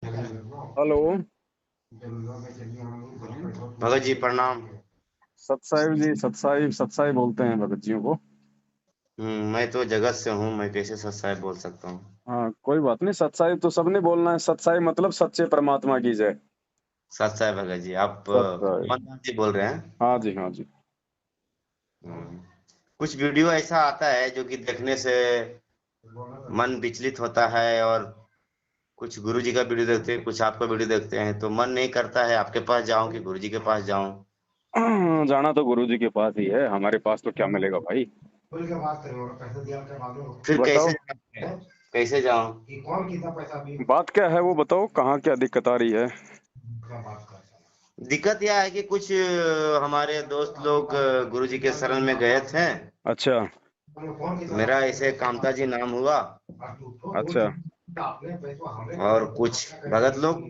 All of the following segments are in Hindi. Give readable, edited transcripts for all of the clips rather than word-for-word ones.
हेलो। भगत जी प्रणाम। सतसाहिब जी, सतसाहिब सतसाहिब बोलते हैं भगत जियों को। मैं तो जगत से हूँ, मैं कैसे सच साहब बोल सकता हूँ। हाँ, कोई बात नहीं, सतसाहिब तो सबने बोलना है। सतसाहिब मतलब सच्चे परमात्मा की जय। सच साहब भगत जी, आप सतसाहिब। पवन जी बोल रहे हैं। हाँ जी, हाँ जी। हम्म, कुछ वीडियो ऐसा आता है जो कि देखने से मन विचलित होता है, और कुछ गुरु जी का वीडियो देखते हैं, कुछ आपका वीडियो देखते हैं तो मन नहीं करता है आपके पास जाऊं कि गुरु जी के पास जाऊं। जाना तो गुरु जी के पास ही है, हमारे पास तो क्या मिलेगा भाई। फिर कैसे बताओ। जाऊं? कैसे जाऊं? बात क्या है वो बताओ, कहाँ क्या दिक्कत आ रही है। दिक्कत यह है कि कुछ हमारे दोस्त लोग गुरु जी के शरण में गए थे। अच्छा। मेरा ऐसे कामता जी नाम हुआ, अच्छा। और कुछ भगत लोग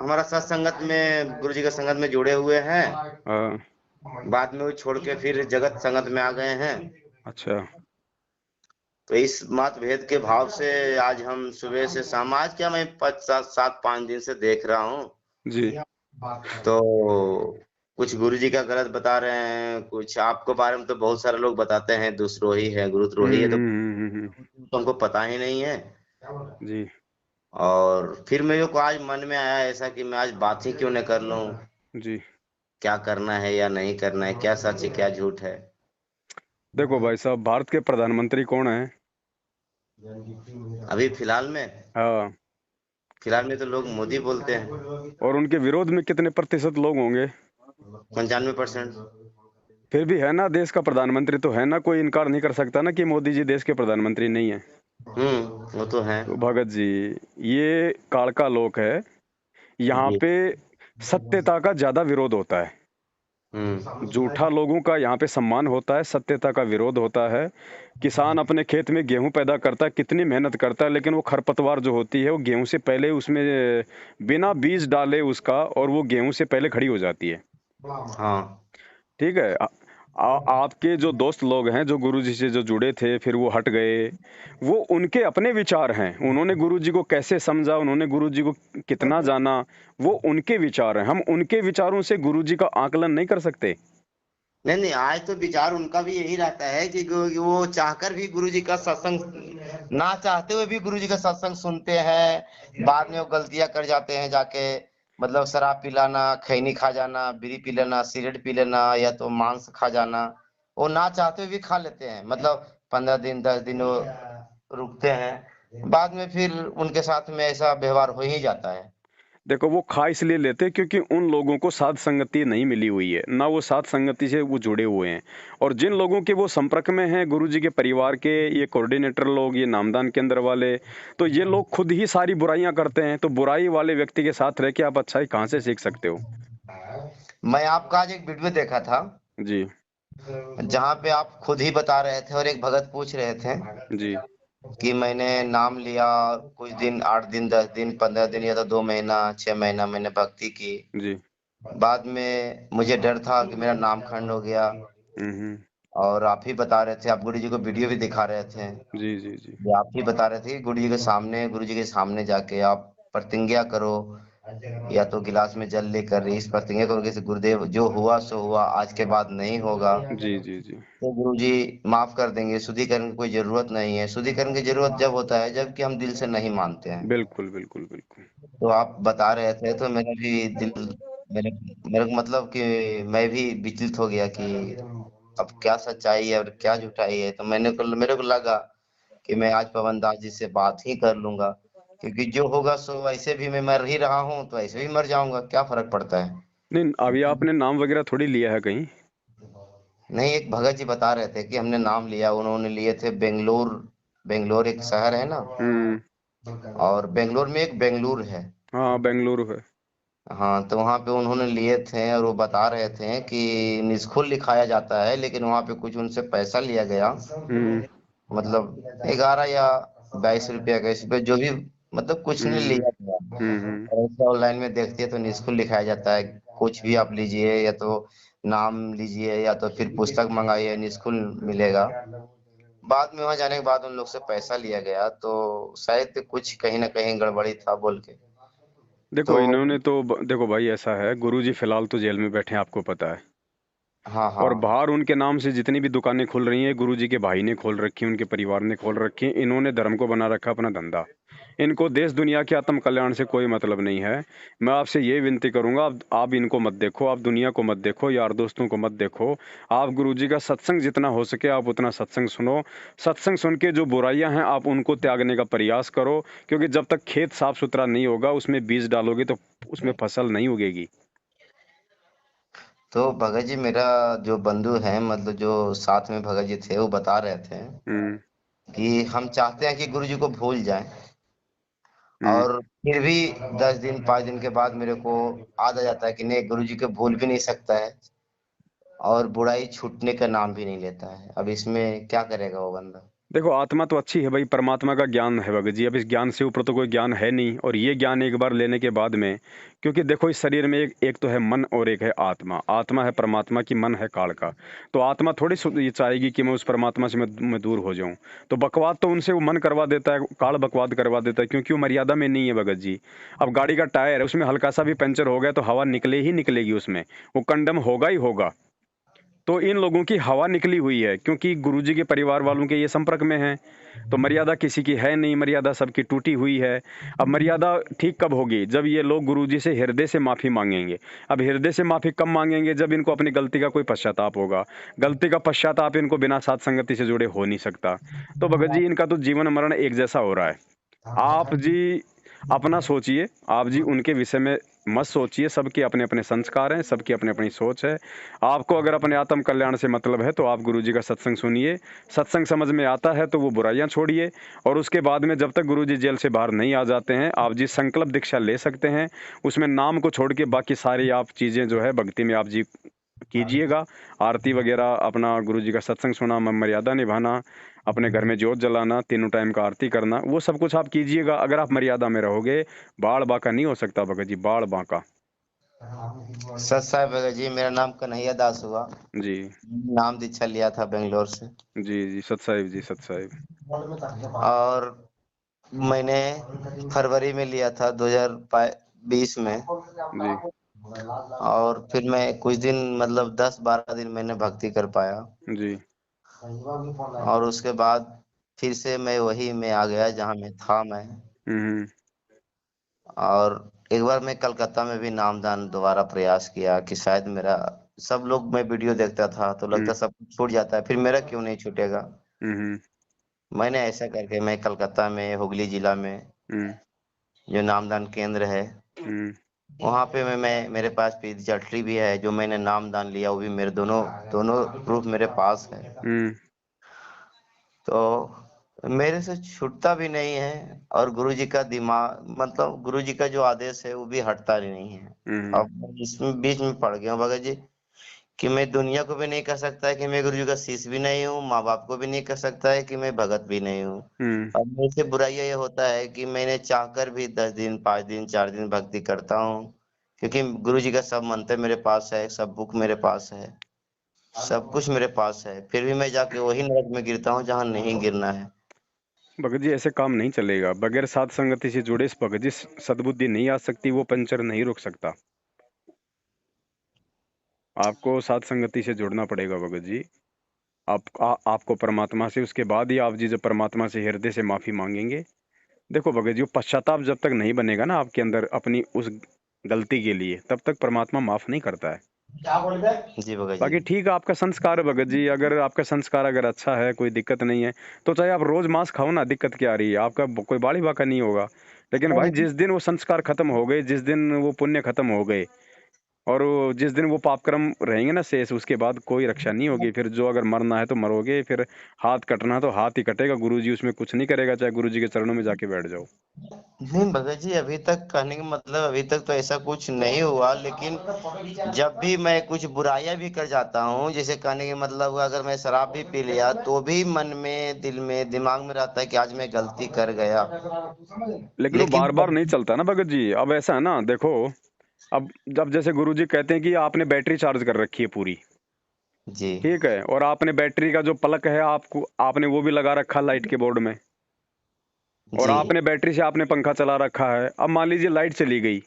हमारा सत्संगत में, गुरु जी के संगत में जुड़े हुए हैं। हाँ। बाद में वो छोड़ के फिर जगत संगत में आ गए हैं। अच्छा। तो इस मतभेद के भाव से आज हम सुबह से शाम, आज क्या, मैं 5 7 5 दिन से देख रहा हूँ। जी। तो कुछ गुरु जी का गलत बता रहे हैं, कुछ आपके बारे में तो बहुत सारे लोग बताते हैं दुष्द्रोही है, गुरुद्रोही है, तो हमको पता ही नहीं है। जी। और फिर मेरे को आज मन में आया ऐसा कि मैं आज बात ही क्यों न कर लूं, जी। क्या करना है या नहीं करना है, क्या सच है क्या झूठ है। देखो भाई साहब, भारत के प्रधानमंत्री कौन है। अभी फिलहाल में, हाँ। तो लोग मोदी बोलते हैं। और उनके विरोध में कितने प्रतिशत लोग होंगे। 95%। फिर भी है ना, देश का प्रधानमंत्री तो है ना, कोई इनकार नहीं कर सकता ना कि मोदी जी देश के प्रधानमंत्री नहीं है। वो तो है। तो भगत जी, ये काल का लोक है। यहाँ जी। पे सत्यता का ज्यादा विरोध होता है। हम्म। झूठा लोगों का यहाँ पे सम्मान होता है, सत्यता का विरोध होता है। किसान अपने खेत में गेहूं पैदा करता है, कितनी मेहनत करता है, लेकिन वो खरपतवार जो होती है वो गेहूं से पहले उसमें बिना बीज डाले उसका, और वो गेहूं से पहले खड़ी हो जाती है। हाँ। ठीक है। आपके जो दोस्त लोग हैं जो गुरुजी से जो जुड़े थे फिर वो हट गए, वो उनके अपने विचार हैं। उन्होंने गुरुजी को कैसे समझा, उन्होंने गुरुजी को कितना जाना, वो उनके विचार हैं। हम उनके विचारों से गुरुजी का आकलन नहीं कर सकते। नहीं नहीं, आज तो विचार उनका भी यही रहता है कि वो चाहकर भी गुरु जी का सत्संग, ना चाहते हुए भी गुरु जी का सत्संग सुनते हैं। बाद में वो गलतियां कर जाते हैं जाके, मतलब शराब पिलाना, खैनी खा जाना, बीड़ी पी लेना, सिगरेट पी लेना, या तो मांस खा जाना। वो ना चाहते हुए भी खा लेते हैं, मतलब 15 दिन 10 दिन वो रुकते हैं, बाद में फिर उनके साथ में ऐसा व्यवहार हो ही जाता है। देखो, वो खा इसलिए लेते क्योंकि उन लोगों को साध संगति नहीं मिली हुई है, ना वो साध संगति से वो जुड़े हुए हैं। और जिन लोगों के वो संपर्क में हैं, गुरुजी के परिवार के ये कोऑर्डिनेटर लोग, ये नामदान केंद्र वाले, तो ये लोग खुद ही सारी बुराइयां करते हैं। तो बुराई वाले व्यक्ति के साथ रह के आप अच्छाई कहाँ से सीख सकते हो। मैं आपका आज एक वीडियो देखा था, जी। जहाँ पे आप खुद ही बता रहे थे और एक भगत पूछ रहे थे जी। कि मैंने नाम लिया, कुछ दिन, 8 दिन 10 दिन 15 दिन या तो 2 महीना 6 महीना मैंने भक्ति की। जी। बाद में मुझे डर था कि मेरा नाम खंड हो गया। हम्म। और आप ही बता रहे थे, आप गुरु जी को वीडियो भी दिखा रहे थे, जी। जी। जी। ये आप ही बता रहे थे कि गुरु जी के सामने जाके आप प्रतिज्ञा करो, या तो गिलास में जल लेकर इस प्रतिज्ञा करो कि गुरुदेव जो हुआ सो हुआ, आज के बाद नहीं होगा। जी। जी। जी। तो गुरु जी माफ कर देंगे, शुद्धिकरण की कोई जरूरत नहीं है। शुद्धिकरण की जरूरत जब होता है जबकि हम दिल से नहीं मानते हैं। बिल्कुल बिल्कुल बिल्कुल। तो आप बता रहे थे तो मेरा भी दिल, मेरे मेरे को मतलब कि मैं भी विचलित हो गया कि अब क्या सच्चाई है और क्या झूठाई है। तो मेरे को लगा कि मैं आज पवन दास जी से बात ही कर लूंगा, क्योंकि जो होगा सो, ऐसे भी मैं मर ही रहा हूँ तो ऐसे भी मर जाऊंगा, क्या फर्क पड़ता है। नहीं, अभी आपने नाम वगैरह थोड़ी लिया है कहीं। नहीं, एक भगत जी बता रहे थे कि हमने नाम लिया, उन्होंने लिए थे बेंगलोर। बेंगलोर एक शहर है ना, हम्म। और बेंगलोर में एक बेंगलुरु है। हाँ, बेंगलुरु है। हाँ, तो वहाँ पे उन्होंने लिए थे और वो बता रहे थे कि निष्ठुर लिखाया जाता है, लेकिन वहाँ पे कुछ उनसे पैसा लिया गया। हम्म। मतलब 11 या 22 रुपया का, इस पे जो भी, मतलब कुछ नहीं हम्म। लिया गया। हम्म। और ऐसे ऑनलाइन में देखते हैं तो निष्ठुर लिखाया जाता है। कुछ भी आप लीजिए, या तो नाम लीजिए या तो फिर पुस्तक मंगाइए, निष्ठुर मिलेगा। बाद में वहां जाने के बाद उन लोग से पैसा लिया गया, तो शायद कुछ कहीं ना कहीं गड़बड़ी था बोल के। देखो तो इन्होंने तो देखो भाई ऐसा है, गुरुजी फिलहाल तो जेल में बैठे हैं, आपको पता है। हाँ और हाँ। बाहर उनके नाम से जितनी भी दुकानें खुल रही हैं, गुरुजी के भाई ने खोल रखी हैं, उनके परिवार ने खोल रखी हैं। इन्होंने धर्म को बना रखा अपना धंधा। इनको देश दुनिया के आत्म कल्याण से कोई मतलब नहीं है। मैं आपसे ये विनती करूंगा, आप इनको मत देखो, आप दुनिया को मत देखो, यार दोस्तों को मत देखो। आप गुरुजी का सत्संग जितना हो सके आप उतना सत्संग सुनो। सत्संग सुन के जो बुराइयां हैं आप उनको त्यागने का प्रयास करो, क्योंकि जब तक खेत साफ सुथरा नहीं होगा, उसमें बीज डालोगे तो उसमें फसल नहीं उगेगी। तो भगत जी, मेरा जो बंधु है, मतलब जो साथ में भगत जी थे, वो बता रहे थे हम्म। कि हम चाहते हैं कि गुरु जी को भूल जाएं, हम्म। और फिर भी 10 दिन 5 दिन के बाद मेरे को याद आ जाता है कि नहीं, गुरु जी को भूल भी नहीं सकता है, और बुराई छूटने का नाम भी नहीं लेता है। अब इसमें क्या करेगा वो बंदा? देखो आत्मा तो अच्छी है भाई, परमात्मा का ज्ञान है भगत जी। अब इस ज्ञान से ऊपर तो कोई ज्ञान है नहीं, और ये ज्ञान एक बार लेने के बाद में, क्योंकि देखो इस शरीर में एक तो है मन और एक है आत्मा। आत्मा है परमात्मा की, मन है काल का। तो आत्मा थोड़ी ये चाहेगी कि मैं उस परमात्मा से मैं दूर हो जाऊं। तो बकवाद तो उनसे वो मन करवा देता है, काल बकवाद करवा देता है, क्योंकि वो मर्यादा में नहीं है भगत जी। अब गाड़ी का टायर है, उसमें हल्का सा भी पंचर हो गया तो हवा निकले ही निकलेगी, उसमें वो कंडम होगा ही होगा। तो इन लोगों की हवा निकली हुई है, क्योंकि गुरुजी के परिवार वालों के ये संपर्क में हैं। तो मर्यादा किसी की है नहीं, मर्यादा सबकी टूटी हुई है। अब मर्यादा ठीक कब होगी? जब ये लोग गुरुजी से हृदय से माफ़ी मांगेंगे। अब हृदय से माफ़ी कब मांगेंगे? जब इनको अपनी गलती का कोई पश्चाताप होगा। गलती का पश्चाताप इनको बिना साथ संगति से जुड़े हो नहीं सकता। तो भगत जी इनका तो जीवन मरण एक जैसा हो रहा है। आप जी अपना सोचिए, आप जी उनके विषय में मत सोचिए। सबके अपने अपने संस्कार हैं, सबकी अपनी अपनी सोच है। आपको अगर अपने आत्म कल्याण से मतलब है तो आप गुरुजी का सत्संग सुनिए। सत्संग समझ में आता है तो वो बुराइयां छोड़िए, और उसके बाद में जब तक गुरुजी जेल से बाहर नहीं आ जाते हैं, आप जी संकल्प दीक्षा ले सकते हैं। उसमें नाम को छोड़ के बाकी सारी आप चीज़ें जो है भक्ति में आप जी कीजिएगा। आरती वगैरह, अपना गुरुजी का सत्संग सुना, मर्यादा निभाना, अपने घर में जोत जलाना, तीनों टाइम का आरती करना, वो सब कुछ आप कीजिएगा। अगर आप मर्यादा में रहोगे, बाढ़ बांका नहीं हो सकता भगत जी, बाढ़ बांका। सच साहब भगत जी, मेरा नाम कन्हैया दास हुआ। जी नाम दीक्षा लिया था बेंगलोर से। जी जी, सत साहिब जी, सत साहिब। और मैंने फरवरी में लिया था 2020 में। जी और फिर मैं कुछ दिन, मतलब 10-12 दिन मैंने भक्ति कर पाया, जी। और उसके बाद फिर से मैं वही में आ गया जहाँ मैं था मैं। हम्म। और एक बार मैं कलकत्ता में भी नामदान दोबारा प्रयास किया कि शायद मेरा, सब लोग, मैं वीडियो देखता था तो हम्म। लगता सब कुछ छूट जाता है, फिर मेरा क्यों नहीं छूटेगा। हम्म। मैंने ऐसा करके मैं कलकत्ता में, हुगली जिला में हम्म। जो नामदान केंद्र है, हम्म। वहाँ पे मैं मेरे पास पीतजटली भी है, जो मैंने नामदान लिया वो भी मेरे दोनों दोनों प्रूफ मेरे पास है। हम्म। तो मेरे से छूटता भी नहीं है, और गुरुजी का दिमाग, मतलब गुरुजी का जो आदेश है वो भी हटता ही नहीं है। हम्म। अब मैं इसमें बीच में पड़ गया हूँ भगत जी, कि मैं दुनिया को भी नहीं कह सकता है कि मैं गुरुजी का शिष्य भी नहीं हूँ, माँ बाप को भी नहीं कह सकता है कि मैं भगत भी नहीं हूँ। हम्म। अब मेरे से बुराइयां ये होता है कि मैंने चाहकर भी 10 दिन 5 दिन 4 दिन भक्ति करता हूँ, क्योंकि गुरुजी का सब मंत्र मेरे पास है, सब बुक मेरे पास है, सब कुछ मेरे पास है, फिर भी मैं जाके वही नरक में गिरता हूँ जहाँ नहीं गिरना है। भगत जी ऐसे काम नहीं चलेगा। बगैर साध संगति से जुड़े इस भगत जी सद्बुद्धि नहीं आ सकती, वो पंचर नहीं रोक सकता। आपको साध संगति से जुड़ना पड़ेगा भगत जी। आपको परमात्मा से, उसके बाद ही आप जी जब परमात्मा से हृदय से माफी मांगेंगे। देखो भगत जी, वो पश्चाताप जब तक नहीं बनेगा ना आपके अंदर अपनी उस गलती के लिए, तब तक परमात्मा माफ नहीं करता है। जी भगत जी। बाकी ठीक है, आपका संस्कार है भगत जी। अगर आपका संस्कार अगर अच्छा है, कोई दिक्कत नहीं है, तो चाहे आप रोज मांस खाओ ना, दिक्कत क्या आ रही है? आपका कोई बाड़ी बाका नहीं होगा। लेकिन भाई जिस दिन वो संस्कार खत्म हो गए, जिस दिन वो पुण्य खत्म हो गए, और जिस दिन वो पाप कर्म रहेंगे ना शेष, उसके बाद कोई रक्षा नहीं होगी। फिर जो अगर मरना है तो मरोगे, फिर हाथ कटना है तो हाथ ही कटेगा। गुरुजी उसमें कुछ नहीं करेगा, चाहे गुरुजी के चरणों में जाके बैठ जाओ। नहीं भगत जी, अभी तक कहने का मतलब, अभी तक तो ऐसा कुछ नहीं हुआ, लेकिन जब भी मैं कुछ बुराइयां भी कर जाता हूँ, जैसे कहने का मतलब अगर मैं शराब भी पी लिया, तो भी मन में, दिल में, दिमाग में रहता है कि आज मैं गलती कर गया। लेकिन वो लेकिन बार बार नहीं चलता ना भगत जी। अब ऐसा है ना, देखो, अब जब जैसे गुरुजी कहते हैं कि आपने बैटरी चार्ज कर रखी है पूरी, जी ठीक है, और आपने बैटरी का जो प्लग है आपको, आपने वो भी लगा रखा लाइट के बोर्ड में, और जी आपने बैटरी से आपने पंखा चला रखा है। अब मान लीजिए लाइट चली गई,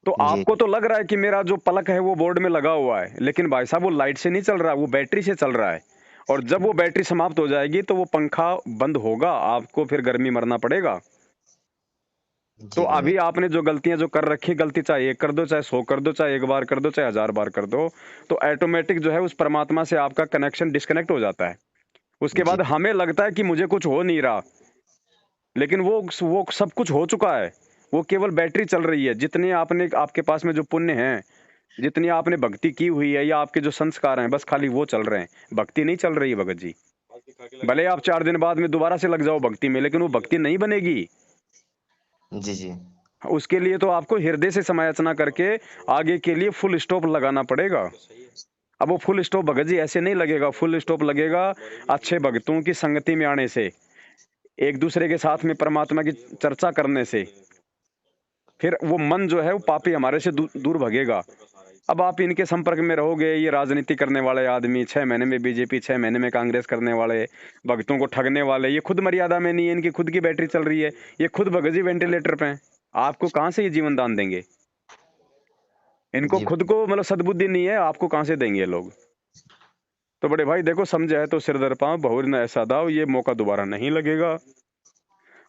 तो जी आपको तो लग रहा है कि मेरा जो पलक है वो बोर्ड में लगा हुआ है, लेकिन भाई साहब वो लाइट से नहीं चल रहा, वो बैटरी से चल रहा है। और जब वो बैटरी समाप्त हो जाएगी तो वो पंखा बंद होगा, आपको फिर गर्मी मरना पड़ेगा। तो जी भगत अभी आपने जो गलतियां जो कर रखी, गलती चाहे एक कर दो, चाहे 100 कर दो, चाहे एक बार कर दो, चाहे 1000 बार कर दो, तो ऑटोमेटिक जो है उस परमात्मा से आपका कनेक्शन डिस्कनेक्ट हो जाता है। उसके जी बाद हमें लगता है कि मुझे कुछ हो नहीं रहा, लेकिन वो सब कुछ हो चुका है। वो केवल बैटरी चल रही है। जितने आपने, आपके पास में जो पुण्य है, जितनी आपने भक्ति की हुई है, या आपके जो संस्कार हैं, बस खाली वो चल रहे हैं, भक्ति नहीं चल रही है भगत जी। भले आप 4 दिन बाद में दोबारा से लग जाओ भक्ति में, लेकिन वो भक्ति नहीं बनेगी। जी जी उसके लिए तो आपको हृदय से समायाचना करके आगे के लिए फुल स्टॉप लगाना पड़ेगा। अब वो फुल स्टॉप भगत जी ऐसे नहीं लगेगा, फुल स्टॉप लगेगा अच्छे भक्तों की संगति में आने से, एक दूसरे के साथ में परमात्मा की चर्चा करने से। फिर वो मन जो है वो पापी हमारे से दूर भगेगा। अब आप इनके संपर्क में रहोगे, ये राजनीति करने वाले आदमी, 6 महीने में बीजेपी, 6 महीने में कांग्रेस करने वाले, भक्तों को ठगने वाले, ये खुद मर्यादा में नहीं है, इनकी खुद की बैटरी चल रही है, ये खुद भगत जी वेंटिलेटर पे हैं। आपको कहाँ से ये जीवन दान देंगे? इनको जी खुद को मतलब सद्बुद्धि नहीं है, आपको कहाँ से देंगे ये लोग? तो बड़े भाई देखो, समझे है तो सिर दर पांव, बहुर न ऐसा दाव, ये मौका दोबारा नहीं लगेगा।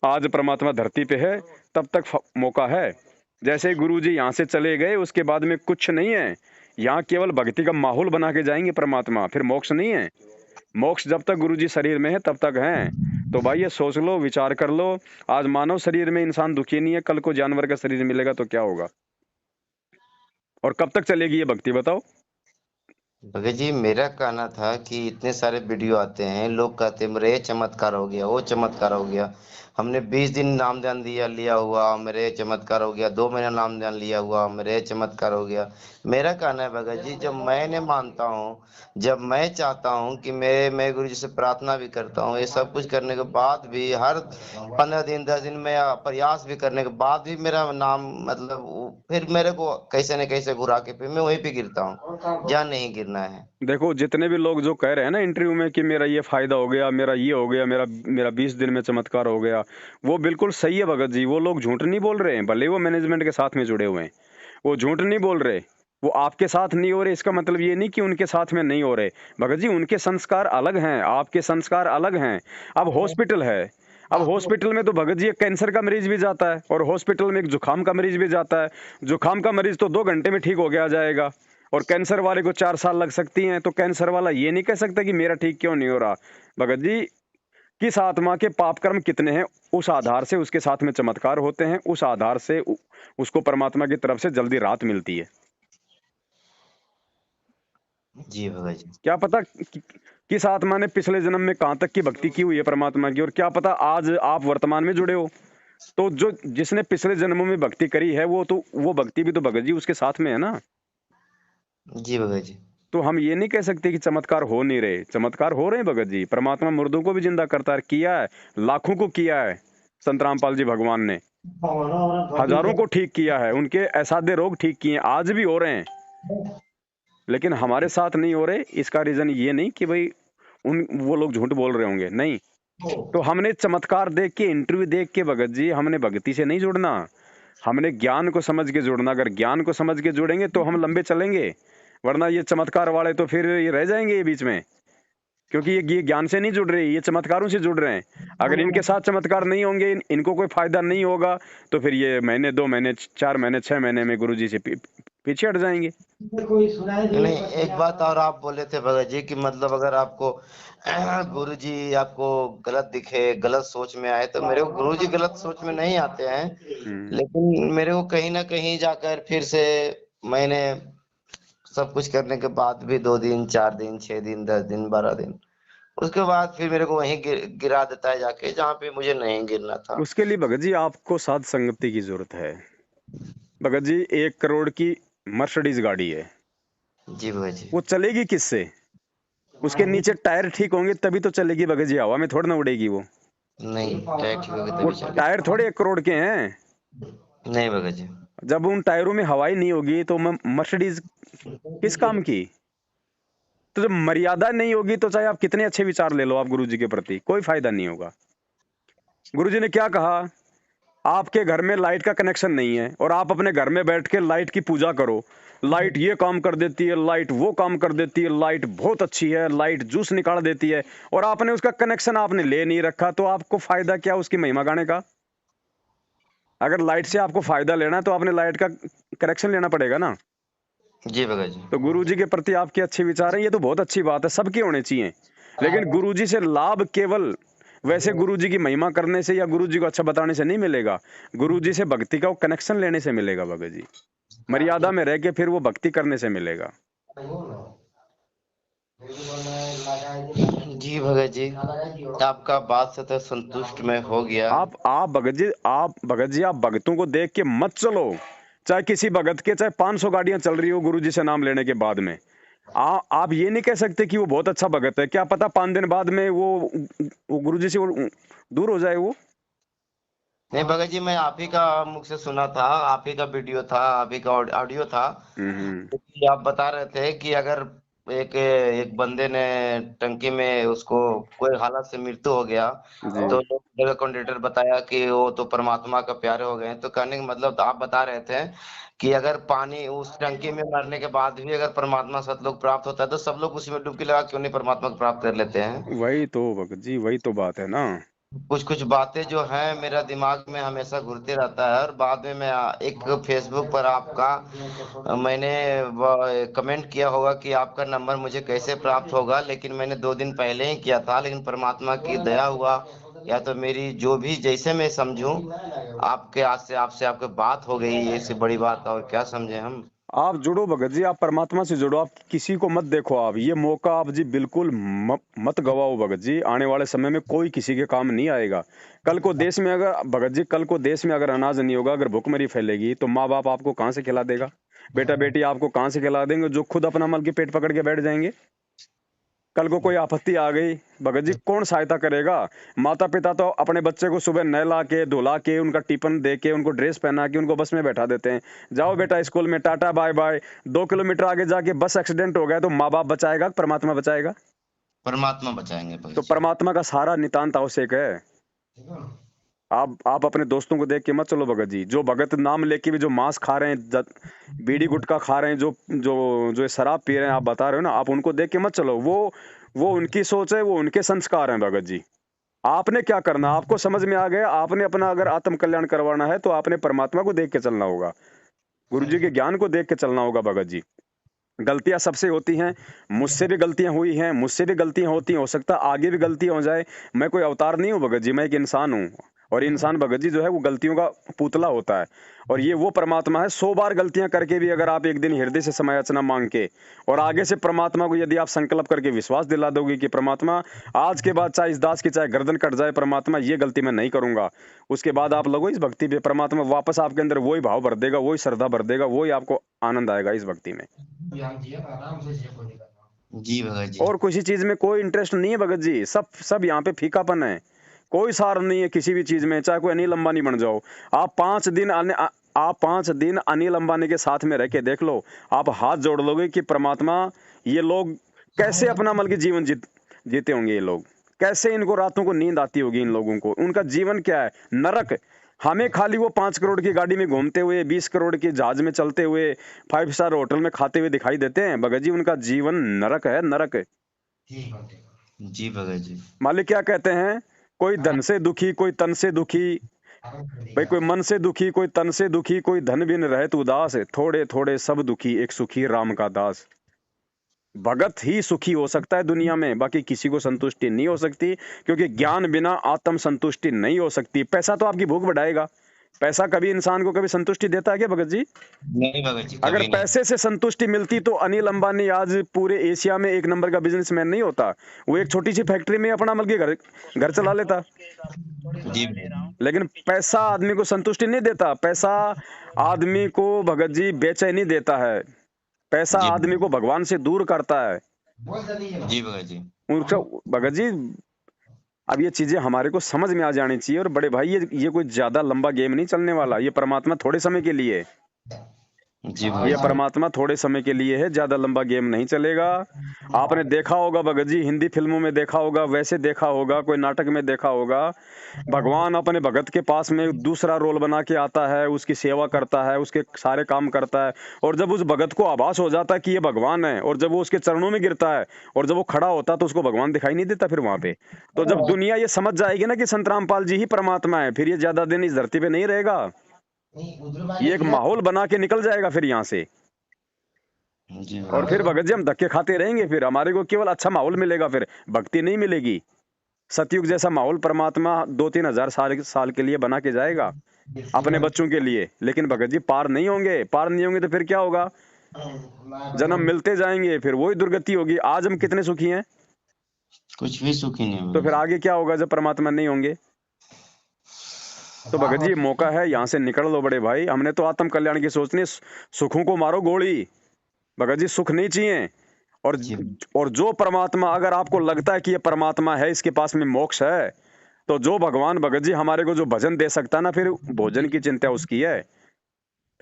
आज परमात्मा धरती पे है, तब तक मौका है। जैसे गुरु जी यहाँ से चले गए, उसके बाद में कुछ नहीं है। यहाँ केवल भक्ति का माहौल बना के जाएंगे परमात्मा, फिर मोक्ष नहीं है। मोक्ष जब तक गुरु जी शरीर में है तब तक है। तो भाई ये सोच लो, विचार कर लो। आज मानव शरीर में इंसान दुखी नहीं है, कल को जानवर का शरीर मिलेगा तो क्या होगा? और कब तक चलेगी ये भक्ति, बताओ? भगत जी, मेरा कहना था कि इतने सारे वीडियो आते हैं, लोग कहते हैं मेरे ये चमत्कार हो गया, वो चमत्कार हो गया। हमने 20 दिन नाम ध्यान लिया हुआ, मेरे ये चमत्कार हो गया। 2 महीना नाम ध्यान लिया हुआ, मेरे ये चमत्कार हो गया। मेरा कहना है भगत जी, जब मैंने मानता हूँ, जब मैं चाहता हूँ कि मैं गुरु जी से प्रार्थना भी करता हूँ, ये सब कुछ करने के बाद भी, हर 15 दिन 10 दिन में प्रयास भी करने के बाद भी मेरा नाम मतलब फिर मेरे को कैसे न कैसे घुरा के फिर मैं वहीं पे गिरता हूँ जहाँ नहीं गिरना है। देखो, जितने भी लोग जो कह रहे हैं ना इंटरव्यू में कि मेरा ये फायदा हो गया, मेरा ये हो गया, मेरा मेरा 20 दिन में चमत्कार हो गया, वो बिल्कुल सही है भगत जी। वो लोग झूठ नहीं बोल रहे हैं, भले वो मैनेजमेंट के साथ में जुड़े हुए हैं, वो झूठ नहीं बोल रहे। वो आपके साथ नहीं हो रहे, इसका मतलब ये नहीं कि उनके साथ में नहीं हो रहे। भगत जी, उनके संस्कार अलग हैं, आपके संस्कार अलग हैं। अब हॉस्पिटल है, अब हॉस्पिटल में तो भगत जी एक कैंसर का मरीज भी जाता है, और हॉस्पिटल में एक जुकाम का मरीज भी जाता है। जुकाम का मरीज तो 2 घंटे में ठीक हो गया जाएगा, और कैंसर वाले को 4 साल लग सकती हैं। तो कैंसर वाला ये नहीं कह सकता कि मेरा ठीक क्यों नहीं हो रहा। भगत जी, किस आत्मा के पाप कर्म कितने हैं, उस आधार से उसके साथ में चमत्कार होते हैं, उस आधार से उसको परमात्मा की तरफ से जल्दी राहत मिलती है। जी भगत जी। क्या पता किस आत्मा ने पिछले जन्म में कहां तक की भक्ति की हुई है परमात्मा की, और क्या पता आज आप वर्तमान में जुड़े हो। तो जो जिसने पिछले जन्मों में भक्ति करी है, वो भक्ति भी तो भगत जी उसके साथ में है ना। जी भगत जी। तो हम ये नहीं कह सकते कि चमत्कार हो नहीं रहे, चमत्कार हो रहे हैं भगत जी। परमात्मा मुर्दों को भी जिंदा करता है, किया है, लाखों को किया है। संत रामपाल जी भगवान ने हजारों को ठीक किया है, उनके असाध्य रोग ठीक किए, आज भी हो रहे हैं। लेकिन हमारे साथ नहीं हो रहे, इसका रीजन ये नहीं कि भाई वो लोग झूठ बोल रहे होंगे, नहीं। तो हमने चमत्कार देख के, इंटरव्यू देख के भगत जी, हमने भक्ति से नहीं जुड़ना, हमने ज्ञान को समझ के जुड़ना। अगर ज्ञान को समझ के जुड़ेंगे तो हम लंबे चलेंगे, वरना ये चमत्कार वाले तो फिर ये रह जाएंगे ये बीच में, क्योंकि ये ज्ञान से नहीं जुड़ रहे, ये चमत्कारों से जुड़ रहे हैं। अगर इनके साथ चमत्कार नहीं होंगे, इनको कोई फायदा नहीं होगा, तो फिर ये महीने, 2 महीने, 4 महीने, 6 महीने में गुरु जी से पीछे हट जाएंगे। नहीं, एक बात और आप बोले थे भगत जी कि मतलब अगर आपको गुरु जी आपको गलत दिखे, गलत सोच में आए, तो मेरे को गुरु जी गलत सोच में नहीं आते हैं, लेकिन मेरे को कहीं ना कहीं जाकर फिर से मैंने सब कुछ करने के बाद भी 2 दिन 4 दिन 6 दिन 10 दिन 12 दिन उसके बाद फिर मेरे को वहीं गिरा देता है जाके जहाँ पे मुझे नहीं गिरना था। उसके लिए भगत जी आपको साध संगति की जरूरत है। भगत जी, 1 करोड़ की मर्सिडीज गाड़ी है, जी भगत जी। वो चलेगी किससे? उसके नीचे टायर ठीक होंगे तभी तो चलेगी भगत जी, हवा में थोड़ी ना उड़ेगी वो। नहीं, टायर ठीक होगी वो तभी चलेगी। टायर थोड़े 1 करोड़ के हैं। नहीं भगत जी। जब उन टायरों में हवा ही नहीं होगी तो मर्सिडीज किस काम की? तो जब मर्यादा नहीं होगी तो चाहे आप कितने अच्छे विचार ले लो आप गुरु जी के प्रति, कोई फायदा नहीं होगा। गुरु जी ने क्या कहा आपके घर में लाइट का कनेक्शन नहीं है और आप अपने घर में बैठ के लाइट की पूजा करो, लाइट ये काम कर देती है, लाइट वो काम कर देती है, लाइट बहुत अच्छी है, लाइट जूस निकाल देती है, और आपने उसका कनेक्शन आपने ले नहीं रखा, तो आपको फायदा क्या उसकी महिमा गाने का? अगर लाइट से आपको फायदा लेना है तो आपने लाइट का कनेक्शन लेना पड़ेगा ना। जी भगत जी। तो गुरुजी के प्रति आपके अच्छे विचार हैं, ये तो बहुत अच्छी बात है, सबके होने चाहिए। लेकिन गुरुजी से लाभ केवल वैसे गुरुजी की महिमा करने से या गुरुजी को अच्छा बताने से नहीं मिलेगा। गुरुजी से भक्ति का कनेक्शन लेने से मिलेगा भगत जी। मर्यादा में रह के फिर वो भक्ति करने से मिलेगा। जी भगत जी, आपका बात से तो संतुष्ट मैं हो गया। आप भगत जी आप भगतों को देख के मत चलो। चाहे किसी भगत के चाहे 500 गाड़ियां चल रही हो गुरुजी से नाम लेने के बाद में, आप ये नहीं कह सकते कि वो बहुत अच्छा भगत है। क्या पता 5 दिन बाद में वो गुरुजी से दूर हो जाए वो। नहीं भगत जी, मैं आप ही का मुख से सुना था, आप ही का वीडियो था, आप ही का ऑडियो था। हम्म। तो आप बता रहे थे कि अगर एक एक बंदे ने टंकी में उसको कोई हालत से मृत्यु हो गया, जी तो लोग कंडक्टर बताया कि वो तो परमात्मा का प्यारे हो गए। तो कहने का मतलब तो आप बता रहे थे कि अगर पानी उस टंकी में मरने के बाद भी अगर परमात्मा सतलोक प्राप्त होता है, तो सब लोग उसी में डुबकी लगा क्यों नहीं परमात्मा को प्राप्त कर लेते हैं। वही तो भगत जी, वही तो बात है ना। कुछ कुछ बातें जो है मेरा दिमाग में हमेशा घूरते रहता है। और बाद में मैं एक फेसबुक पर आपका मैंने कमेंट किया होगा कि आपका नंबर मुझे कैसे प्राप्त होगा, लेकिन मैंने 2 दिन पहले ही किया था। लेकिन परमात्मा की दया हुआ, या तो मेरी जो भी जैसे मैं समझूं, आपके आज से आपसे आपके बात हो गई, इससे बड़ी बात और क्या समझे हम। आप जुड़ो भगत जी, आप परमात्मा से जुड़ो, आप किसी को मत देखो। आप ये मौका आप जी बिल्कुल मत गवाओ भगत जी। आने वाले समय में कोई किसी के काम नहीं आएगा। कल को देश में अगर भगत जी, कल को देश में अगर अनाज नहीं होगा, अगर भुखमरी फैलेगी, तो माँ बाप आपको कहाँ से खिला देगा? बेटा बेटी आपको कहाँ से खिला देंगे, जो खुद अपना मल के पेट पकड़ के बैठ जाएंगे? कल को कोई आपत्ति आ गई, भगत जी कौन सहायता करेगा? माता पिता तो अपने बच्चे को सुबह नहला के धुला के उनका टिफिन दे के उनको ड्रेस पहना के उनको बस में बैठा देते हैं, जाओ बेटा स्कूल में, टाटा बाय बाय। 2 किलोमीटर आगे जाके बस एक्सीडेंट हो गया तो माँ बाप बचाएगा, परमात्मा बचाएगा? परमात्मा बचाएंगे भगत तो जी। परमात्मा का सहारा नितांत आवश्यक है। आप अपने दोस्तों को देख के मत चलो भगत जी। जो भगत नाम लेके भी जो मांस खा रहे हैं, बीड़ी गुटखा खा रहे हैं, जो जो जो ये शराब पी रहे हैं, आप बता रहे हो ना, आप उनको देख के मत चलो। वो उनकी सोच है, वो उनके संस्कार हैं भगत जी। आपने क्या करना, आपको समझ में आ गया। आपने अपना अगर आत्म कल्याण करवाना है तो आपने परमात्मा को देख के चलना होगा, गुरु जी के ज्ञान को देख के चलना होगा भगत जी। गलतियां सबसे होती हैं, मुझसे भी गलतियां हुई हैं, मुझसे भी गलतियां होती हैं, हो सकता है आगे भी गलतियां हो जाए। मैं कोई अवतार नहीं हूं भगत जी, मैं एक इंसान हूं। और इंसान भगत जी जो है वो गलतियों का पुतला होता है। और ये वो परमात्मा है, 100 बार गलतियां करके भी अगर आप एक दिन हृदय से समय याचना मांग के और आगे से परमात्मा को यदि आप संकल्प करके विश्वास दिला दोगे कि परमात्मा आज के बाद चाहे इस दास की चाहे गर्दन कट जाए, परमात्मा ये गलती मैं नहीं करूंगा, उसके बाद आप लगो इस भक्ति पे, परमात्मा वापस आपके अंदर वही भाव भर देगा, वही श्रद्धा भर देगा, वही आपको आनंद आएगा इस भक्ति में। जी भगत जी। और किसी चीज में कोई इंटरेस्ट नहीं है भगत जी, सब यहाँ पे फीकापन है। कोई सार नहीं है किसी भी चीज में, चाहे कोई अनिल अंबानी बन जाओ। आप 5 दिन अनिल अंबानी के साथ में रह के देख लो, आप हाथ जोड़ लोगे कि परमात्मा ये लोग कैसे अपना मल के जीवन जीते होंगे। ये लोग कैसे, इनको रातों को नींद आती होगी इन लोगों को, उनका जीवन क्या है, नरक। हमें खाली वो 5 करोड़ की गाड़ी में घूमते हुए, 20 करोड़ के जहाज में चलते हुए, 5 स्टार होटल में खाते हुए दिखाई देते हैं। भगत जी उनका जीवन नरक है, नरक। जी भगत जी। मालिक क्या कहते हैं, कोई धन से दुखी, कोई तन से दुखी, भाई कोई मन से दुखी, कोई तन से दुखी, कोई धन बिन रहत उदास, थोड़े थोड़े सब दुखी, एक सुखी राम का दास। भगत ही सुखी हो सकता है दुनिया में, बाकी किसी को संतुष्टि नहीं हो सकती, क्योंकि ज्ञान बिना आत्म संतुष्टि नहीं हो सकती। पैसा तो आपकी भूख बढ़ाएगा, पैसा कभी इंसान को कभी संतुष्टि देता है क्या भगत जी? नहीं भगत जी, अगर कभी नहीं। पैसे से संतुष्टि मिलती तो अनिल अंबानी आज पूरे एशिया में 1 नंबर का बिजनेसमैन नहीं होता। वो एक छोटी सी फैक्ट्री में अपना मतलब घर चला लेता। जी लेकिन पैसा आदमी को संतुष्टि नहीं देता, पैसा आदमी को भगत जी बेचैनी देता है, पैसा जी आदमी को भगवान से दूर करता है। जी भगत जी। उनका भगत जी, अब ये चीजें हमारे को समझ में आ जानी चाहिए। और बड़े भाई ये कोई ज्यादा लंबा गेम नहीं चलने वाला, ये परमात्मा थोड़े समय के लिए है। जी भगत ये जी। परमात्मा थोड़े समय के लिए है, ज्यादा लंबा गेम नहीं चलेगा। आपने देखा होगा भगत जी, हिंदी फिल्मों में देखा होगा, वैसे देखा होगा, कोई नाटक में देखा होगा, भगवान अपने भगत के पास में दूसरा रोल बना के आता है, उसकी सेवा करता है, उसके सारे काम करता है, और जब उस भगत को आभास हो जाता है कि ये भगवान है, और जब वो उसके चरणों में गिरता है और जब वो खड़ा होता है तो उसको भगवान दिखाई नहीं देता फिर वहां पे। तो जब दुनिया ये समझ जाएगी ना कि संत रामपाल जी ही परमात्मा है, फिर ये ज्यादा दिन इस धरती पे नहीं रहेगा। ये एक माहौल बना के निकल जाएगा फिर यहाँ से। जी और भगत फिर जी। भगत जी हम धक्के खाते रहेंगे, फिर हमारे को केवल अच्छा माहौल मिलेगा, फिर भक्ति नहीं मिलेगी। सतयुग जैसा माहौल परमात्मा 2-3 हजार साल के लिए बना के जाएगा अपने बच्चों के लिए, लेकिन भगत जी पार नहीं होंगे। पार नहीं होंगे तो फिर क्या होगा? जन्म मिलते जाएंगे, फिर वही दुर्गति होगी। आज हम कितने सुखी हैं, कुछ भी सुखी नहीं तो भगत फिर जी। आगे क्या होगा जब परमात्मा नहीं होंगे? तो भगत जी मौका है, यहाँ से निकल लो बड़े भाई। हमने तो आत्म कल्याण की सोचनी, सुखों को मारो गोली। भगत जी सुख नहीं चाहिए। और जी और जो परमात्मा, अगर आपको लगता है कि ये परमात्मा है, इसके पास में मोक्ष है, तो जो भगवान भगत जी हमारे को जो भजन दे सकता है ना, फिर भोजन की चिंता उसकी है,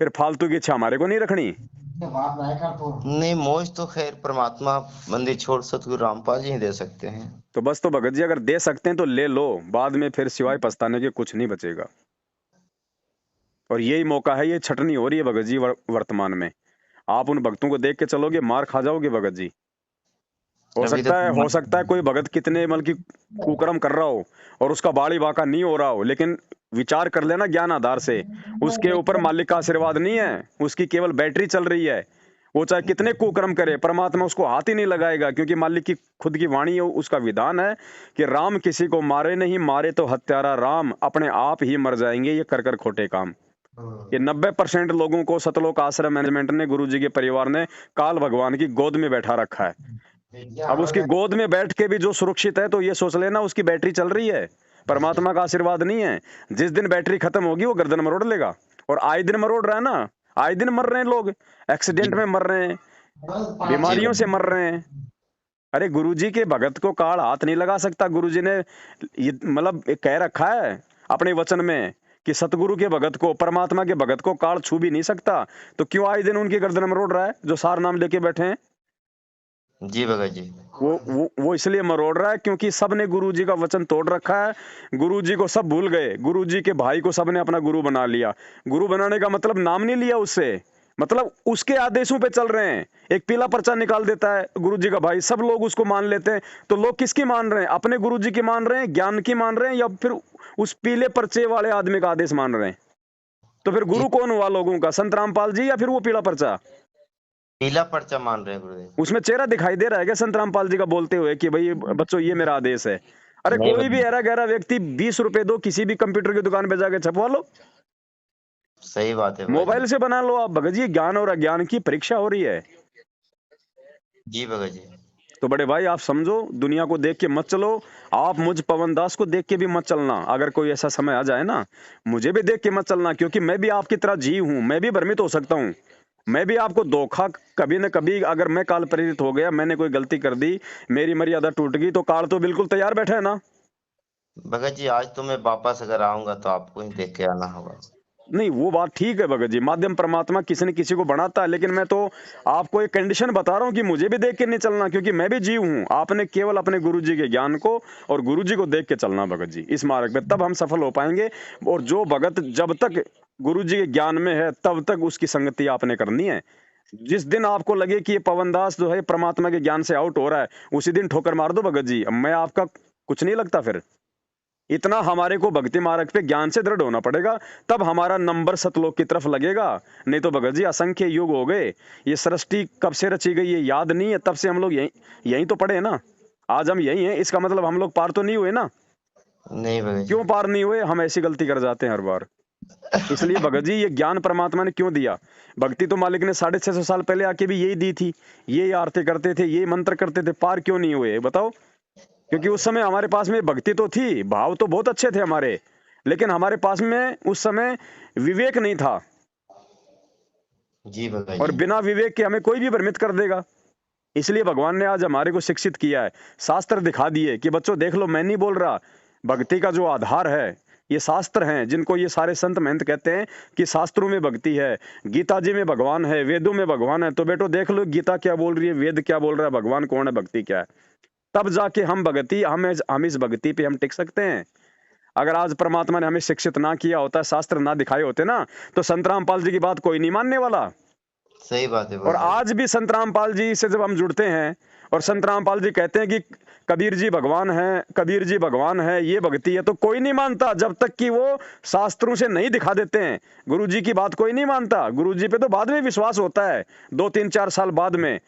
फिर फालतू की इच्छा हमारे को नहीं रखनी। नहीं, मोक्ष तो खैर परमात्मा मंदिर छोड़ सतगुरु रामपाल जी ही दे सकते हैं। तो बस, तो भगत जी अगर दे सकते हैं तो ले लो, बाद में फिर सिवाय पछताने के कुछ नहीं बचेगा। और यही मौका है, ये छटनी हो रही है भगत जी वर्तमान में। आप उन भक्तों को देख के चलोगे, मार खा जाओगे भगत जी। अभी तो हो सकता है कोई भगत कितने मतलब की कुकर्म कर रहा हो और उसका बाड़ी बाका नहीं हो रहा हो, लेकिन विचार कर लेना ज्ञान आधार से, उसके ऊपर मालिक का आशीर्वाद नहीं है, उसकी केवल बैटरी चल रही है। वो चाहे कितने कुकर्म करे, परमात्मा उसको हाथ ही नहीं लगाएगा, क्योंकि मालिक की खुद की वाणी है, उसका विधान है कि राम किसी को मारे नहीं, मारे तो हत्यारा राम, अपने आप ही मर जाएंगे ये कर कर खोटे काम। ये 90% लोगों को सतलोक आश्रम मैनेजमेंट ने, गुरु जी के परिवार ने काल भगवान की गोद में बैठा रखा है। अब उसकी गोद में बैठ के भी जो सुरक्षित है, तो ये सोच लेना उसकी बैटरी चल रही है, परमात्मा का आशीर्वाद नहीं है। जिस दिन बैटरी खत्म होगी वो गर्दन मरोड़ लेगा। और आए दिन मरोड़ रहा है ना, आए दिन मर रहे हैं लोग, एक्सीडेंट में मर रहे हैं, जी बीमारियों से मर रहे हैं। अरे गुरुजी के भगत को काल हाथ नहीं लगा सकता। गुरुजी ने ये मतलब कह रखा है अपने वचन में कि सतगुरु के भगत को, परमात्मा के भगत को काल छू भी नहीं सकता। तो क्यों आए दिन उनकी गर्दन मरोड़ रहा है जो सार नाम लेके बैठे हैं? जी भगत जी। वो इसलिए मरोड़ रहा है क्योंकि सबने गुरुजी का वचन तोड़ रखा है। गुरुजी को सब भूल गए, गुरुजी के भाई को सबने अपना गुरु बना लिया। गुरु बनाने का मतलब नाम नहीं लिया उससे, मतलब उसके आदेशों पे चल रहे हैं। एक पीला पर्चा निकाल देता है गुरुजी का भाई, सब लोग उसको मान लेते हैं। तो लोग किसकी मान रहे हैं? अपने गुरुजी की मान रहे हैं, ज्ञान की मान रहे हैं, या फिर उस पीले पर्चे वाले आदमी का आदेश मान रहे हैं? तो फिर जी गुरु कौन हुआ लोगों का? संत रामपाल जी या फिर वो पीला पर्चा? पीला पर्चा मान रहे हैं गुरुदेव। उसमें चेहरा दिखाई दे रहा है क्या संत रामपाल जी का बोलते हुए कि भाई बच्चों ये मेरा आदेश है? अरे नहीं कोई भी भगत ऐरा गहरा व्यक्ति 20 रुपए दो, किसी भी कंप्यूटर की दुकान पे जाके छपवा लो, सही बात है भगत जी। मोबाइल से बना लो आप। भगत जी ज्ञान और अज्ञान की परीक्षा हो रही है। जी भगत जी। तो बड़े भाई आप समझो, दुनिया को देख के मत चलो। आप मुझ पवन दास को देख के भी मत चलना। अगर कोई ऐसा समय आ जाए ना, मुझे भी देख के मत चलना, क्योंकि मैं भी आपकी तरह जी हूं, मैं भी भ्रमित हो सकता हूं। मैं भी आपको धोखा कभी न कभी, अगर मैं काल प्रेरित हो गया, मैंने कोई गलती कर दी, मेरी मर्यादा टूट गई, तो काल तो बिल्कुल तैयार बैठा है ना। भगत जी आज तो मैं वापस अगर आऊंगा तो आपको ही देख के आना होगा। नहीं वो बात ठीक है भगत जी, माध्यम परमात्मा किसी न किसी को बनाता है, लेकिन मैं तो आपको एक कंडीशन बता रहा हूँ कि मुझे भी देख के नहीं चलना, क्योंकि मैं भी जीव हूँ। आपने केवल अपने गुरुजी के ज्ञान को और गुरुजी को देख के चलना भगत जी इस मार्ग पे, तब हम सफल हो पाएंगे। और जो भगत जब तक गुरुजी के ज्ञान में है, तब तक उसकी संगति आपने करनी है। जिस दिन आपको लगे कि ये पवनदास जो है परमात्मा के ज्ञान से आउट हो रहा है, उसी दिन ठोकर मार दो भगत जी। मैं आपका कुछ नहीं लगता फिर। इतना हमारे को भक्ति मार्ग पे ज्ञान से दृढ़ होना पड़ेगा, तब हमारा नंबर सतलोक की तरफ लगेगा। नहीं तो भगत जी असंख्य युग हो गए, ये सृष्टि कब से रची गई ये याद नहीं है, तब से हम लोग यहीं यहीं तो पड़े हैं ना। आज हम यही हैं, इसका मतलब हम लोग पार तो नहीं हुए ना। नहीं भगत जी। क्यों पार नहीं हुए? हम ऐसी गलती कर जाते हैं हर बार। इसलिए भगत जी ये ज्ञान परमात्मा ने क्यों दिया? भक्ति तो मालिक ने 650 साल पहले आके भी यही दी थी, ये आरती करते थे, ये मंत्र करते थे, पार क्यों नहीं हुए बताओ? क्योंकि उस समय हमारे पास में भक्ति तो थी, भाव तो बहुत अच्छे थे हमारे, लेकिन हमारे पास में उस समय विवेक नहीं था। जी भगत और जी। बिना विवेक के हमें कोई भी भ्रमित कर देगा। इसलिए भगवान ने आज हमारे को शिक्षित किया है, शास्त्र दिखा दिए कि बच्चों देख लो, मैं नहीं बोल रहा, भक्ति का जो आधार है, ये शास्त्र हैं जिनको ये सारे संत महंत कहते हैं कि शास्त्रों में भक्ति है, गीता जी में भगवान है, वेदों में भगवान है। तो बेटो देख लो गीता क्या बोल रही है, वेद क्या बोल रहा है, भगवान कौन है, भक्ति क्या है। तब जाके हम इस भक्ति पे हम टिक सकते हैं। अगर आज परमात्मा ने हमें शिक्षित ना किया होता, शास्त्र ना दिखाए होते ना, तो संत रामपाल जी की बात कोई नहीं मानने वाला। सही बात है और भाई। आज भी संत रामपाल जी से जब हम जुड़ते हैं और संत रामपाल जी कहते हैं कि कबीर जी भगवान है, कबीर जी भगवान है, ये भक्ति है, तो कोई नहीं मानता जब तक कि वो शास्त्रों से नहीं दिखा देते हैं। गुरु जी की बात कोई नहीं मानता। गुरु जी पे तो बाद में विश्वास होता है, 2 3 4 साल बाद में।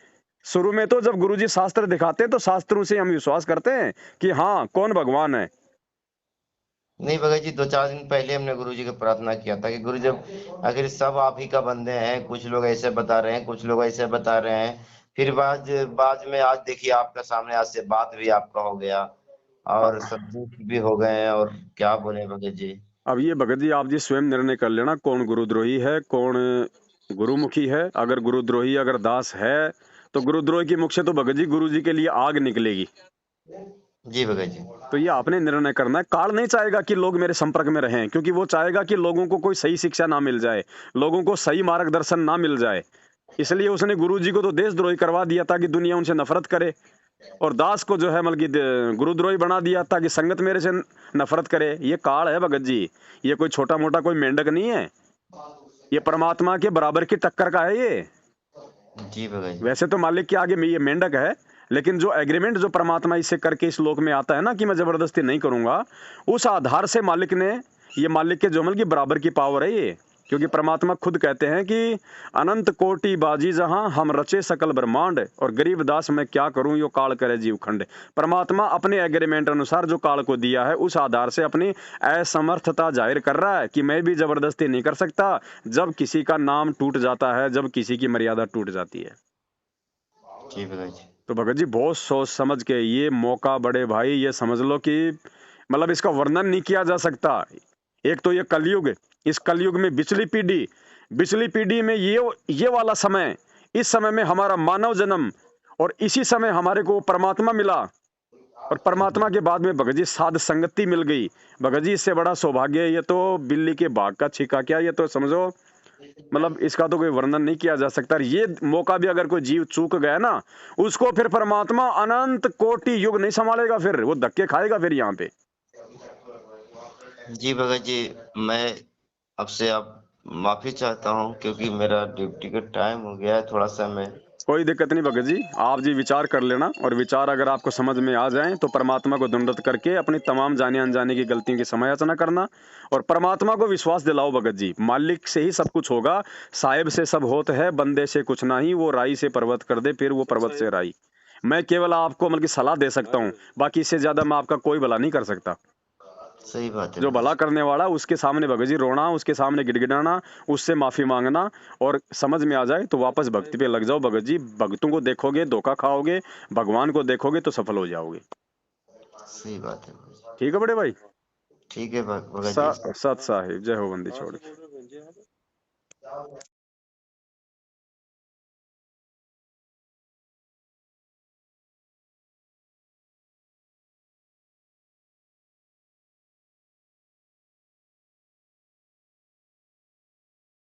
शुरू में तो जब गुरु जी शास्त्र दिखाते हैं तो शास्त्रों से हम विश्वास करते हैं कि हाँ कौन भगवान है। नहीं भगत जी, 2 4 दिन पहले हमने गुरु जी को प्रार्थना किया था कि गुरु जब आखिर सब आप ही का बंदे हैं, कुछ लोग ऐसे बता रहे हैं, कुछ लोग ऐसे बता रहे हैं, फिर बाद बाद में आज देखिए आपका सामने, आज से बात भी आपका हो गया और सदगुरु भी हो गए हैं, और क्या बोले भगत जी। अब ये भगत जी आप जी स्वयं निर्णय कर लेना कौन गुरुद्रोही है, कौन गुरुमुखी है। अगर गुरुद्रोही अगर दास है तो गुरुद्रोही के मुख से तो भगत जी गुरु जी के लिए आग निकलेगी। जी भगत जी। तो ये आपने निर्णय करना है। काल नहीं चाहेगा कि लोग मेरे संपर्क में रहें, क्योंकि वो चाहेगा कि लोगों को कोई सही शिक्षा ना मिल जाए, लोगों को सही मार्गदर्शन ना मिल जाए। इसलिए उसने गुरु जी को तो देशद्रोही करवा दिया ताकि दुनिया उनसे नफरत करे, और दास को जो है मतलब कि गुरुद्रोही बना दिया ताकि संगत मेरे से नफरत करे। ये काल है भगत जी, ये कोई छोटा मोटा कोई मेंढक नहीं है, ये परमात्मा के बराबर की टक्कर का है ये। जी भगत जी। वैसे तो मालिक के आगे में ये मेंढक है, लेकिन जो एग्रीमेंट जो परमात्मा इससे करके इस लोक में आता है ना कि मैं जबरदस्ती नहीं करूंगा, उस आधार से मालिक ने, ये मालिक के जो अमल की बराबर की पावर है ये। क्योंकि परमात्मा खुद कहते हैं कि अनंत कोटि बाजी जहां हम रचे सकल ब्रह्मांड, और गरीब दास मैं क्या करूं यो काल करे जीव खंड। परमात्मा अपने एग्रीमेंट अनुसार जो काल को दिया है उस आधार से अपनी असमर्थता जाहिर कर रहा है कि मैं भी जबरदस्ती नहीं कर सकता। जब किसी का नाम टूट जाता है, जब किसी की मर्यादा टूट जाती है। जी भगत जी। तो भगत जी बहुत सोच समझ के ये मौका, बड़े भाई ये समझ लो कि मतलब इसका वर्णन नहीं किया जा सकता। एक तो ये कलयुग, इस कलयुग में बिचली पीढ़ी में ये वाला समय, इस समय में हमारा मानव जन्म, और इसी समय हमारे को परमात्मा मिला, और परमात्मा के बाद में भगत जी साध संगति मिल गई। भगत जी इससे बड़ा सौभाग्य है ये तो बिल्ली के भाग का छिका क्या, ये तो समझो मतलब इसका तो कोई वर्णन नहीं किया जा सकता। ये मौका भी अगर कोई जीव चूक गया ना, उसको फिर परमात्मा अनंत कोटि युग नहीं संभालेगा, फिर वो धक्के खाएगा फिर यहाँ पे। जी भगत जी, मैं आपसे आप माफी चाहता हूँ क्योंकि मेरा ड्यूटी का टाइम हो गया है, थोड़ा सा मैं। कोई दिक्कत नहीं भगत जी, आप जी विचार कर लेना, और विचार अगर आपको समझ में आ जाए तो परमात्मा को दंडवत करके अपनी तमाम जाने अनजाने की गलतियों की समालोचना करना, और परमात्मा को विश्वास दिलाओ भगत जी, मालिक से ही सब कुछ होगा, साहिब से सब होत है, बंदे से कुछ नहीं, वो राई से पर्वत कर दे फिर वो पर्वत से राई। मैं केवल आपको मतलब की सलाह दे सकता हूँ, बाकी इससे ज्यादा मैं आपका कोई भला नहीं कर सकता। सही बात है जो भगत भला जी। करने वाला उसके सामने भगत जी रोना, उसके सामने गिड़गिड़ाना, उससे माफी मांगना, और समझ में आ जाए तो वापस भक्ति पे लग जाओ भगत जी। भक्तों को देखोगे धोखा खाओगे, भगवान को देखोगे तो सफल हो जाओगे। सही बात है भगत जी। ठीक है बड़े भाई। ठीक है भगत जी। सत साहिब, जय हो बंदी छोड़ के।